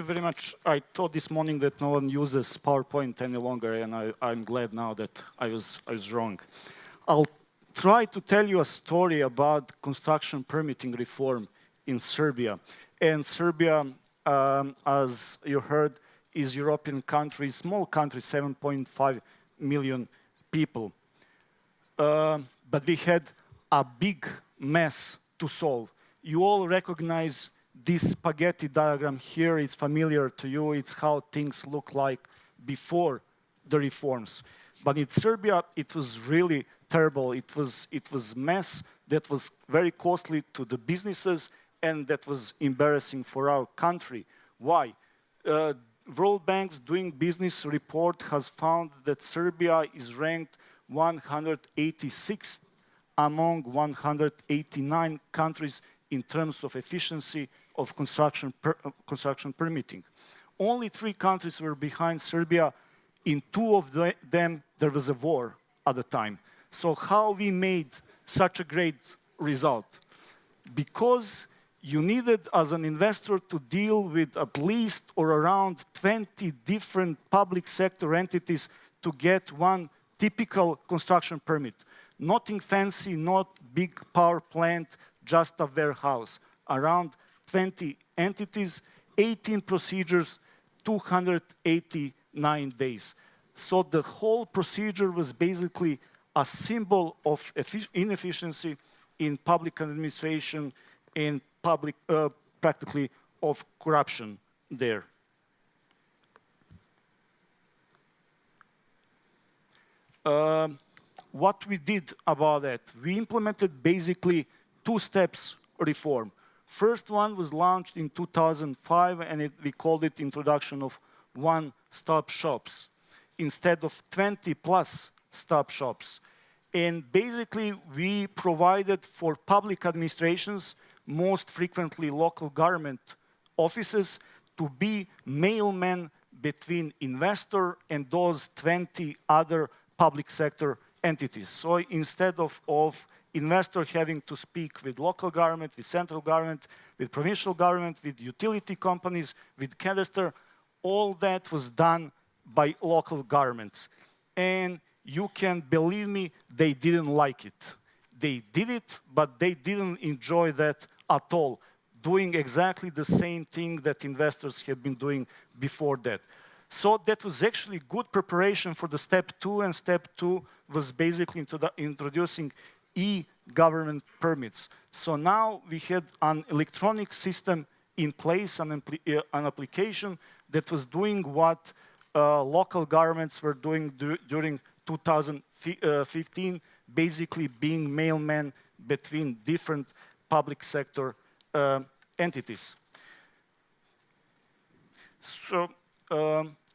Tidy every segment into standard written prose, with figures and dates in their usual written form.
you very much. I thought this morning that no one uses PowerPoint any longer, and I'm glad now that I was wrong. I'll try to tell you a story about construction permitting reform in Serbia. And Serbia, as you heard, is European country, small country, 7.5 million people. But we had a big mess to solve. You all recognize this spaghetti diagram here. It's familiar to you. It's how things look like before the reforms. But in Serbia, it was really terrible. It was mess that was very costly to the businesses and that was embarrassing for our country. Why? World Bank's Doing Business report has found that Serbia is ranked 186th among 189 countries in terms of efficiency of construction permitting. Only 3 countries were behind Serbia. In 2 of them, there was a war at the time. So how we made such a great result? Because you needed, as an investor, to deal with at least or around 20 different public sector entities to get one typical construction permit. Nothing fancy, not big power plant, just a warehouse. Around 20 entities, 18 procedures, 289 days. So the whole procedure was basically a symbol of inefficiency in public administration and practically of corruption there. What we did about that? We implemented basically 2 steps reform. First one was launched in 2005, and we called it introduction of one-stop shops instead of 20+ stop shops. And basically, we provided for public administrations, most frequently local government offices, to be mailmen between investor and those 20 other public sector entities. So instead of investor having to speak with local government, with central government, with provincial government, with utility companies, with cadastre, all that was done by local governments. And you can believe me, they didn't like it. They did it, but they didn't enjoy that at all, doing exactly the same thing that investors have been doing before that. So that was actually good preparation for the step 2, and step 2 was basically introducing e-government permits. So now we had an electronic system in place, an application that was doing what local governments were doing during 2015, basically being mailmen between different public sector entities. So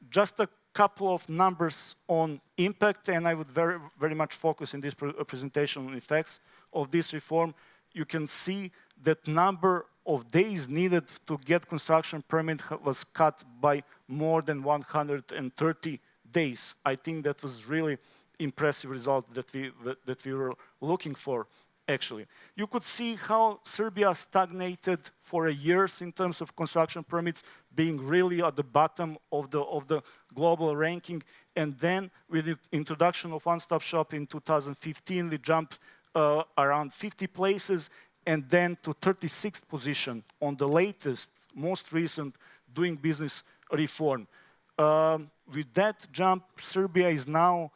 just a couple of numbers on impact, and I would very much focus in this presentation on effects of this reform. You can see that number of days needed to get construction permit was cut by more than 130 days. I think that was really impressive result that we were looking for, actually. You could see how Serbia stagnated for years in terms of construction permits, being really at the bottom of the global ranking. And then with the introduction of one-stop shop in 2015, we jumped around 50 places and then to 36th position on the latest, most recent Doing Business reform. With that jump, Serbia is now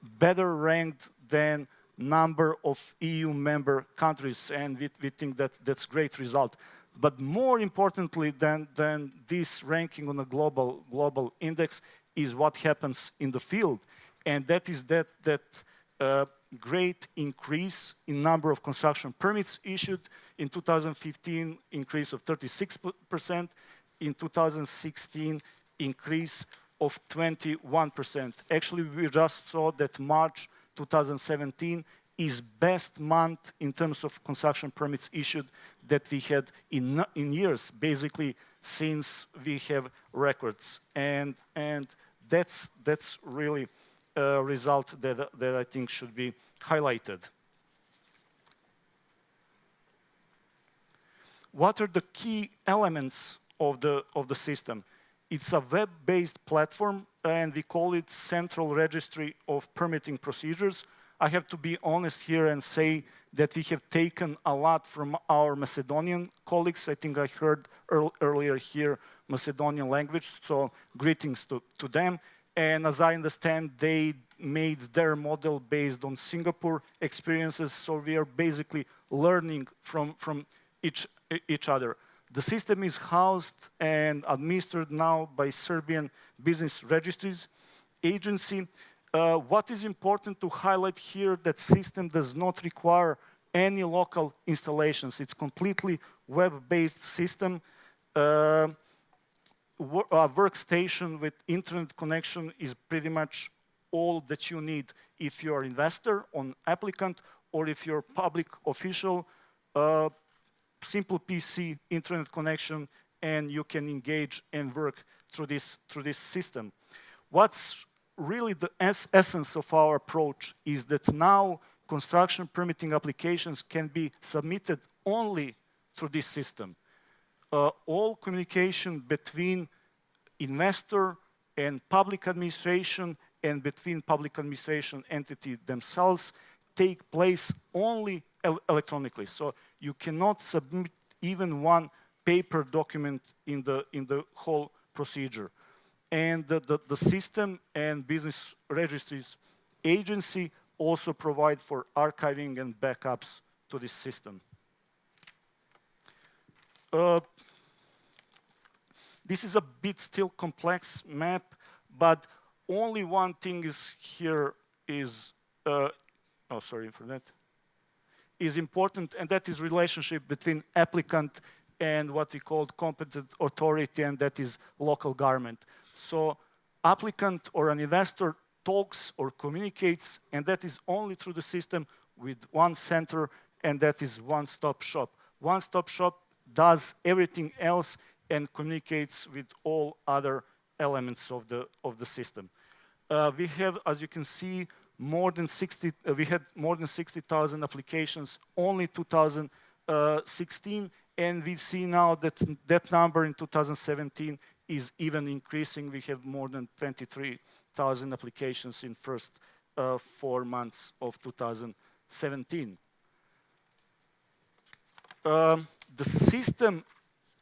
better ranked than number of EU member countries, and we think that that's a great result. But more importantly than this ranking on a global index is what happens in the field, and that is that great increase in number of construction permits issued. In 2015, increase of 36%. In 2016, increase of 21%. Actually, we just saw that March 2017 is best month in terms of construction permits issued that we had in years, basically since we have records. And that's really a result that I think should be highlighted. What are the key elements of the system? It's a web-based platform, and we call it Central Registry of Permitting Procedures. I have to be honest here and say that we have taken a lot from our Macedonian colleagues. I think I heard earlier here Macedonian language, so greetings to them. And as I understand, they made their model based on Singapore experiences, so we are basically learning from each other. The system is housed and administered now by Serbian Business Registries Agency. What is important to highlight here, that system does not require any local installations. It's completely web-based system. A workstation with internet connection is pretty much all that you need if you're an investor, an applicant, or if you're a public official. Simple PC, internet connection, and you can engage and work through this system. What's really the essence of our approach is that now construction permitting applications can be submitted only through this system. All communication between investor and public administration and between public administration entity themselves take place only electronically. So you cannot submit even one paper document in the whole procedure. And the system and Business Registries Agency also provide for archiving and backups to this system. This is a bit still complex map, but only one thing is here is, oh, sorry for that, is important, and that is relationship between applicant and what we call competent authority, and that is local government. So applicant or an investor talks or communicates, and that is only through the system with one center, and that is one-stop shop. One-stop shop does everything else and communicates with all other elements of the system. We have, as you can see, more than 60. We had more than 60,000 applications only 2016, and we see now that that number in 2017 is even increasing. We have more than 23,000 applications in first 4 months of 2017. The system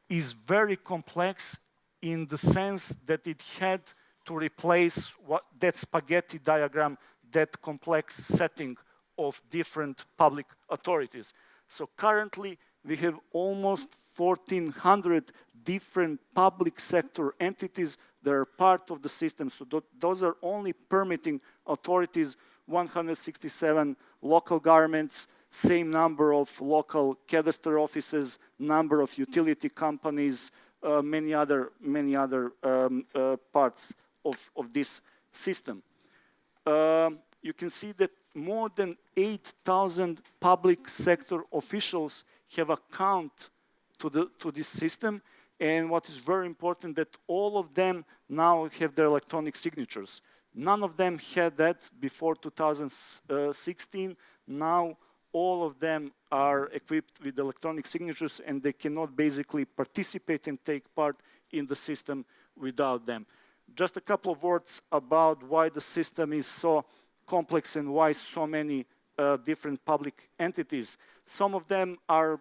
is very complex in the sense that it had to replace that spaghetti diagram, that complex setting of different public authorities. So currently, we have almost 1,400 different public sector entities that are part of the system. So those are only permitting authorities, 167 local governments, same number of local cadastre offices, number of utility companies, many other parts of this system. You can see that more than 8,000 public sector officials have account to this system, and what is very important that all of them now have their electronic signatures. None of them had that before 2016. Now all of them are equipped with electronic signatures, and they cannot basically participate and take part in the system without them. Just a couple of words about why the system is so complex and why so many different public entities. Some of them are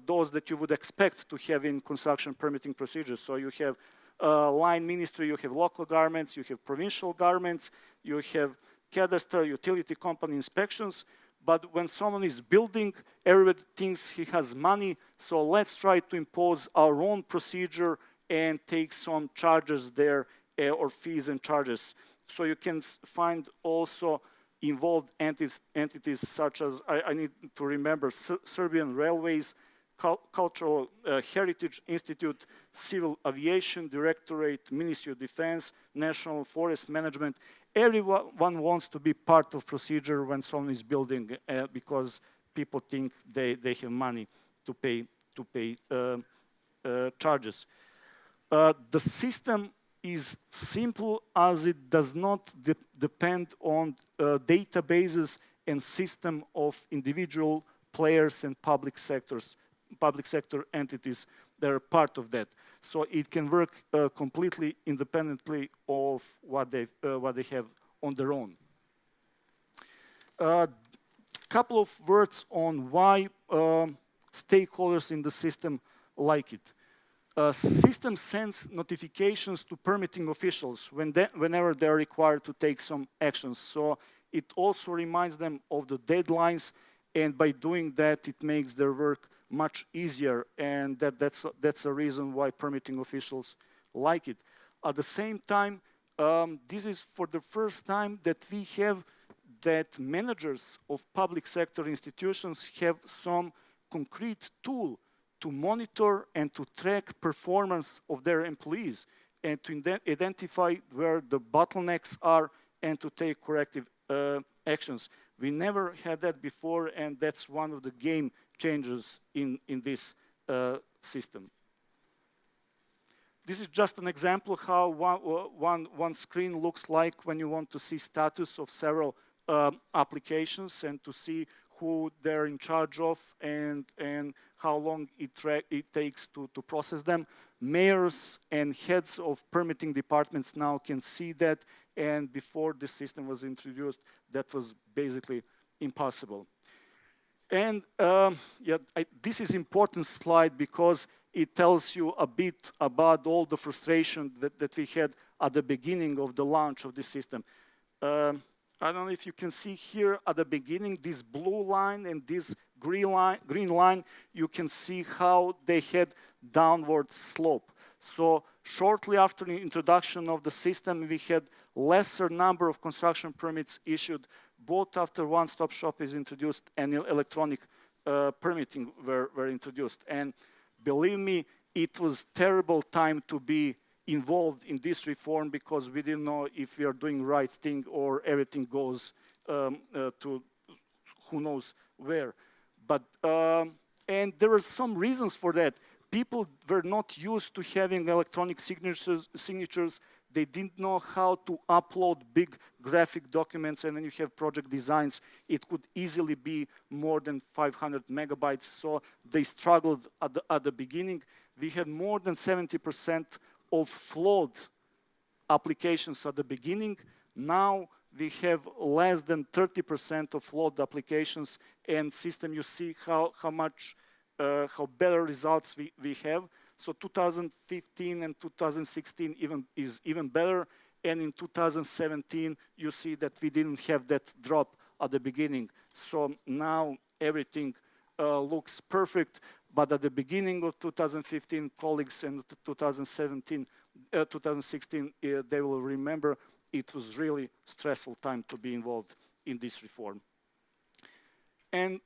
those that you would expect to have in construction permitting procedures. So you have line ministry, you have local governments, you have provincial governments, you have cadastre, utility company inspections. But when someone is building, everybody thinks he has money, so let's try to impose our own procedure and take some charges there, or fees and charges. So you can find also involved entities such as, I need to remember, Serbian Railways, Cultural Heritage Institute, Civil Aviation Directorate, Ministry of Defense, National Forest Management. Everyone wants to be part of procedure when someone is building because people think they have money to pay charges. The system is simple as it does not depend on databases and system of individual players and public sector entities they're part of that. So it can work completely independently of what they have on their own. Couple of words on why stakeholders in the system like it. System sends notifications to permitting officials whenever they're required to take some actions. So it also reminds them of the deadlines, and by doing that, it makes their work much easier, and that's a reason why permitting officials like it. At the same time, this is for the first time that we have that managers of public sector institutions have some concrete tool to monitor and to track performance of their employees and to identify where the bottlenecks are and to take corrective actions. We never had that before, and that's one of the game changers in this system. This is just an example how one screen looks like when you want to see status of several applications and to see who they're in charge of and how long it takes to process them. Mayors and heads of permitting departments now can see that, and before the system was introduced, that was basically impossible. And this is important slide because it tells you a bit about all the frustration that we had at the beginning of the launch of this system. I don't know if you can see here at the beginning, this blue line and this green line, you can see how they had downward slope. So shortly after the introduction of the system, we had lesser number of construction permits issued, both after one-stop shop is introduced and electronic permitting were introduced. And believe me, it was terrible time to be involved in this reform because we didn't know if we are doing right thing or everything goes to who knows where. But and there were some reasons for that. People were not used to having electronic signatures. They didn't know how to upload big graphic documents, and then you have project designs. It could easily be more than 500 megabytes, so they struggled at the beginning. We had more than 70% of flawed applications at the beginning. Now we have less than 30% of flawed applications, and system you see how better results we have. So 2015 and 2016 is even better, and in 2017 you see that we didn't have that drop at the beginning. So now everything looks perfect, but at the beginning of 2015, colleagues, and 2016, they will remember it was really stressful time to be involved in this reform. And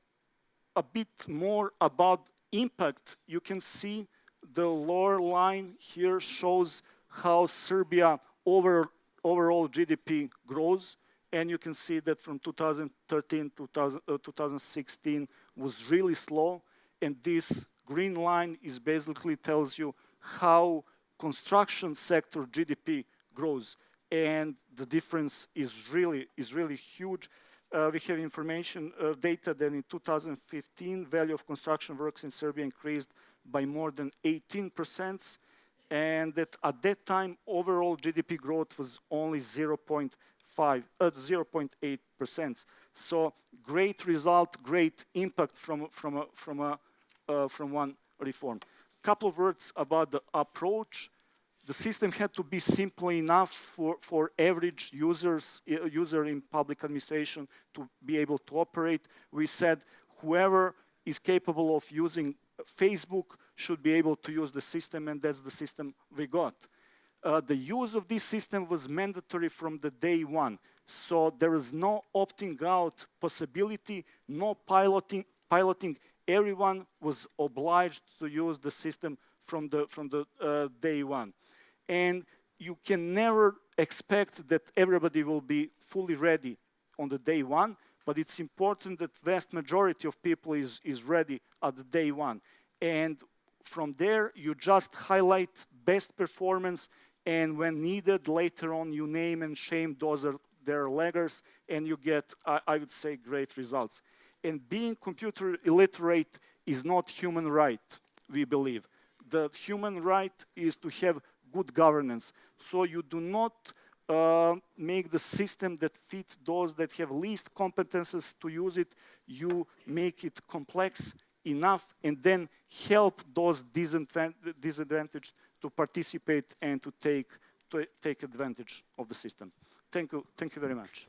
a bit more about impact, you can see the lower line here shows how Serbia overall GDP grows, and you can see that from 2013 to 2016 was really slow, and this green line is basically tells you how construction sector GDP grows, and the difference is really huge. We have information data that in 2015 value of construction works in Serbia increased by more than 18%, and that at that time overall GDP growth was only 0.8%. So great result, great impact from one reform. Couple of words about the approach. The system had to be simple enough for average user in public administration to be able to operate. We said whoever is capable of using Facebook should be able to use the system, and that's the system we got. The use of this system was mandatory from the day one. So there is no opting out possibility, no piloting. Everyone was obliged to use the system from the day one. And you can never expect that everybody will be fully ready on the day one, but it's important that vast majority of people is ready at the day one. And from there, you just highlight best performance, and when needed later on, you name and shame those are their laggers, and you get, I would say, great results. And being computer illiterate is not human right, we believe. the human right is to have good governance. So you do not make the system that fit those that have least competences to use it. You make it complex enough and then help those disadvantaged to participate and to take advantage of the system. Thank you very much.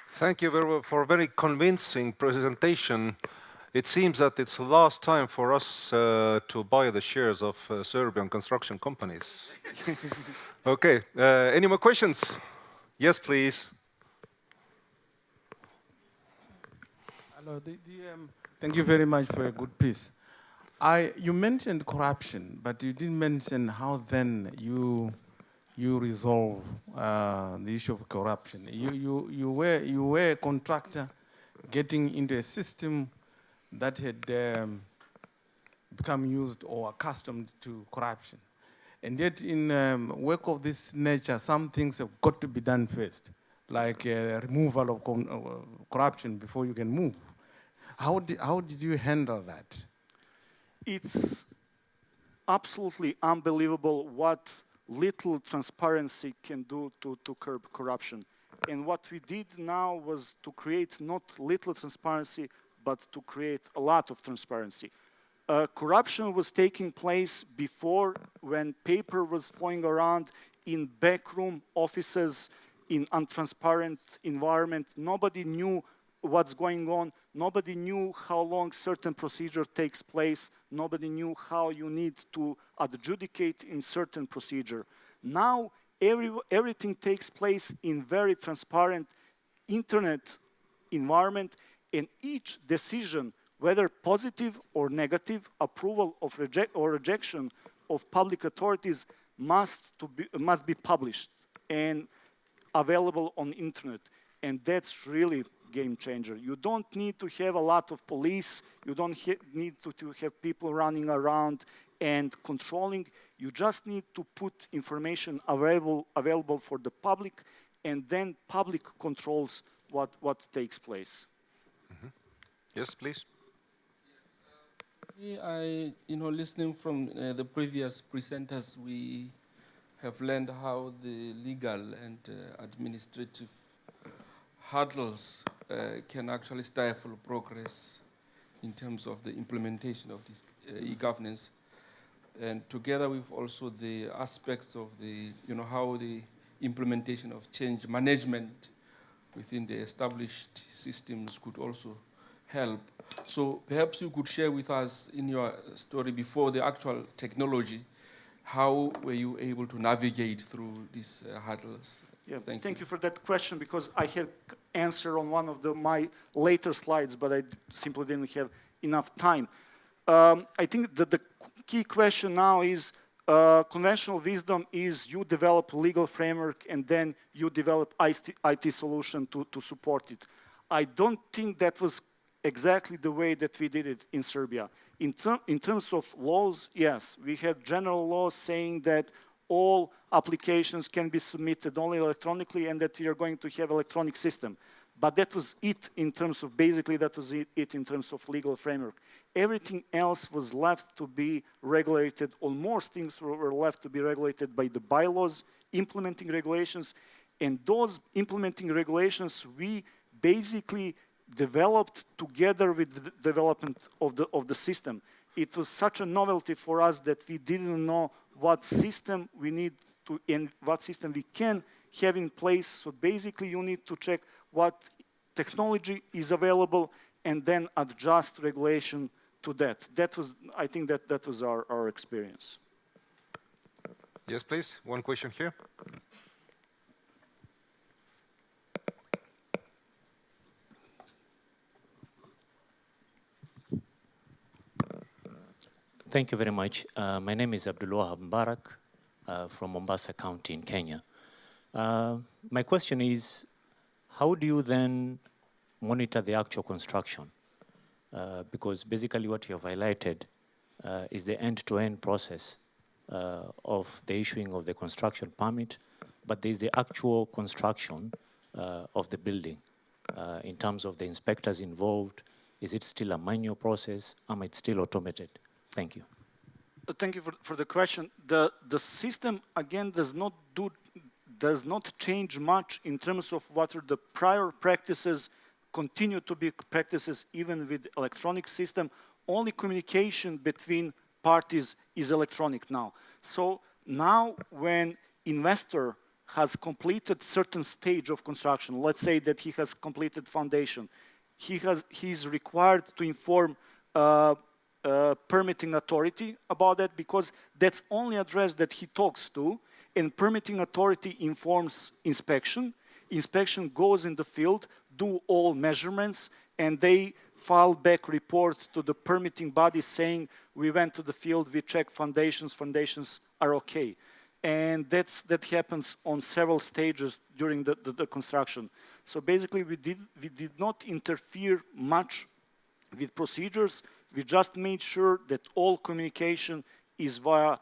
Thank you for a very convincing presentation. It seems that it's the last time for us to buy the shares of Serbian construction companies. Okay, any more questions? Yes, please. Hello, thank you very much for a good piece. You mentioned corruption, but you didn't mention how then you resolve the issue of corruption. You were a contractor getting into a system that had become used or accustomed to corruption. And yet in work of this nature, some things have got to be done first, like removal of corruption before you can move. How did you handle that? It's absolutely unbelievable what little transparency can do to curb corruption. And what we did now was to create not little transparency, but to create a lot of transparency. Corruption was taking place before, when paper was flowing around in backroom offices, in untransparent environment. Nobody knew what's going on. Nobody knew how long certain procedure takes place. Nobody knew how you need to adjudicate in certain procedure. Now, everything takes place in very transparent internet environment, and each decision, whether positive or negative, approval of rejection of public authorities must be published and available on internet. And that's really game changer. You don't need to have a lot of police. You don't need to have people running around and controlling. You just need to put information available for the public, and then public controls what takes place. Mm-hmm. Yes, please. Listening from the previous presenters, we have learned how the legal and administrative hurdles can actually stifle progress in terms of the implementation of this e-governance. And together with also the aspects of the, how the implementation of change management within the established systems could also help. So perhaps you could share with us in your story before the actual technology, how were you able to navigate through these hurdles? Yeah, thank you for that question, because I had answer on one of my later slides, but I simply didn't have enough time. I think that the key question now is conventional wisdom is you develop legal framework and then you develop IT solution to support it. I don't think that was exactly the way that we did it in Serbia. In terms of laws, yes, we had general laws saying that all applications can be submitted only electronically and that we are going to have electronic system. But that was it in terms of, basically that was it in terms of legal framework. Everything else was left to be regulated, or most things were left to be regulated by the bylaws, implementing regulations, and those implementing regulations we basically developed together with the development of the system. It was such a novelty for us that we didn't know what system we need to, and what system we can have in place. So basically you need to check what technology is available and then adjust regulation to that. That was, I think that was our experience. Yes, please. One question here. Thank you very much. My name is Abdulwahab Mbarak from Mombasa County in Kenya. My question is, how do you then monitor the actual construction? Because basically what you have highlighted is the end-to-end process of the issuing of the construction permit, but there is the actual construction of the building. in terms of the inspectors involved? Is it still a manual process? Am it still automated? Thank you. Thank you for the question. The system, again, does not change much in terms of what are the prior practices, continue to be practices even with electronic system. Only communication between parties is electronic now. So now when investor has completed certain stage of construction, let's say that he has completed foundation, he's required to inform permitting authority about that, because that's only address that he talks to, and permitting authority informs inspection. Inspection goes in the field, do all measurements, and they file back report to the permitting body saying, we went to the field, we checked foundations are okay. And that happens on several stages during the construction. So basically we did not interfere much with procedures. We just made sure that all communication is via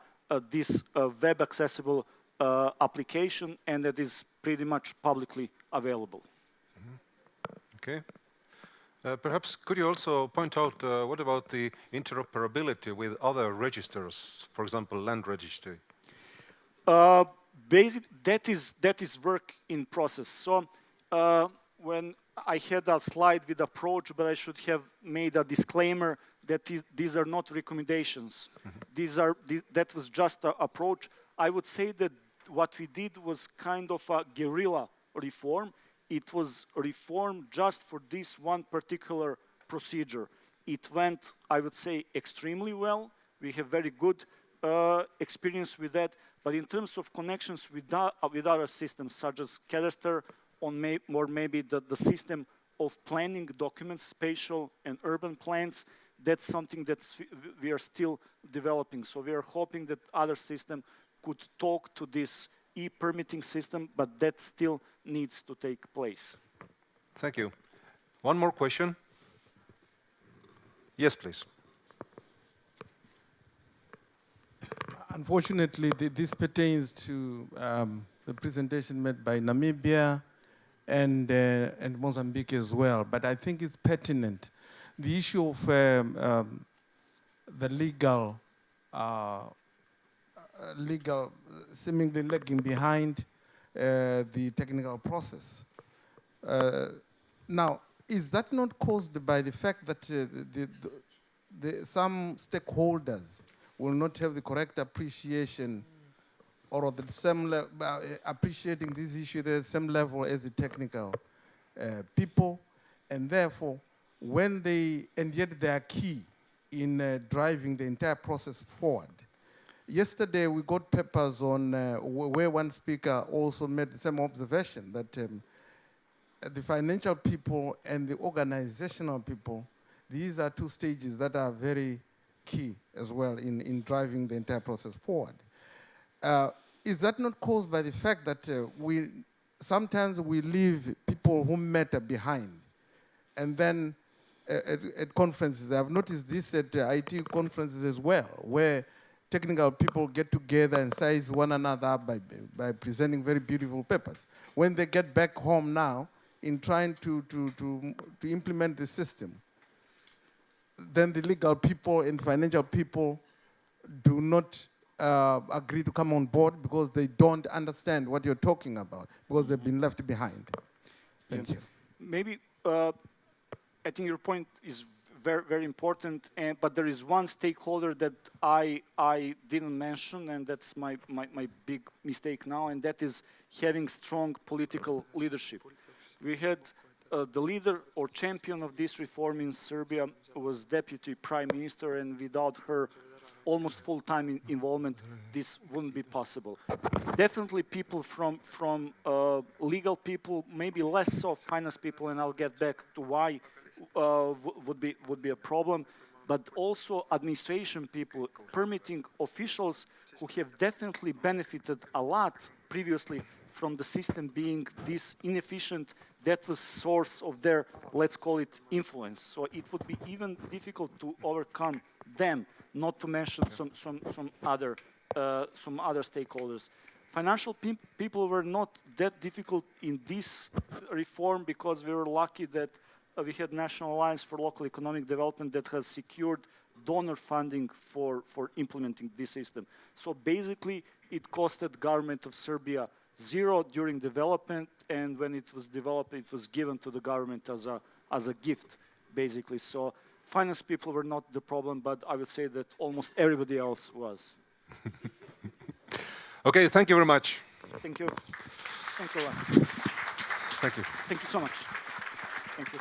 this web accessible application, and that is pretty much publicly available. Okay. Perhaps could you also point out what about the interoperability with other registers, for example, land registry? That is work in process. So when I had a slide with approach, but I should have made a disclaimer that these are not recommendations. That was just an approach. I would say that what we did was kind of a guerrilla reform. It was a reform just for this one particular procedure. It went, I would say, extremely well. We have very good experience with that. But in terms of connections with other systems, such as Cadastre, or maybe the system of planning documents, spatial and urban plans, that's something that we are still developing. So we are hoping that other system could talk to this e-permitting system, but that still needs to take place. Thank you. One more question. Yes, please. Unfortunately, this pertains to the presentation made by Namibia and Mozambique as well, but I think it's pertinent. The issue of the legal seemingly lagging behind the technical process. Now, is that not caused by the fact that some stakeholders will not have the correct appreciation or the same appreciating this issue at the same level as the technical people, and therefore, and yet they are key in driving the entire process forward. Yesterday, we got papers on where one speaker also made the same observation that the financial people and the organizational people, these are two stages that are very key as well in driving the entire process forward. Is that not caused by the fact that sometimes we leave people who matter behind? And then at conferences, I've noticed this at IT conferences as well, where technical people get together and size one another up by presenting very beautiful papers. When they get back home now, in trying to implement the system, then the legal people and financial people do not agree to come on board because they don't understand what you're talking about, because they've been left behind. Thank you. Maybe, I think your point is very, very important, but there is one stakeholder that I didn't mention, and that's my big mistake now, and that is having strong political leadership. We had the leader or champion of this reform in Serbia was Deputy Prime Minister, and without her almost full-time involvement, this wouldn't be possible. Definitely people from legal people, maybe less so finance people, and I'll get back to why would be a problem, but also administration people, permitting officials who have definitely benefited a lot previously from the system being this inefficient. That was source of their, let's call it, influence. So it would be even difficult to overcome them, not to mention some other stakeholders. financial people were not that difficult in this reform because we were lucky that we had National Alliance for Local Economic Development that has secured donor funding for implementing this system. So basically, it costed government of Serbia zero during development, and when it was developed, it was given to the government as a gift, basically. So finance people were not the problem, but I would say that almost everybody else was. Okay, thank you very much. Thank you. Thanks a lot. Thank you. Thank you so much. Thank you.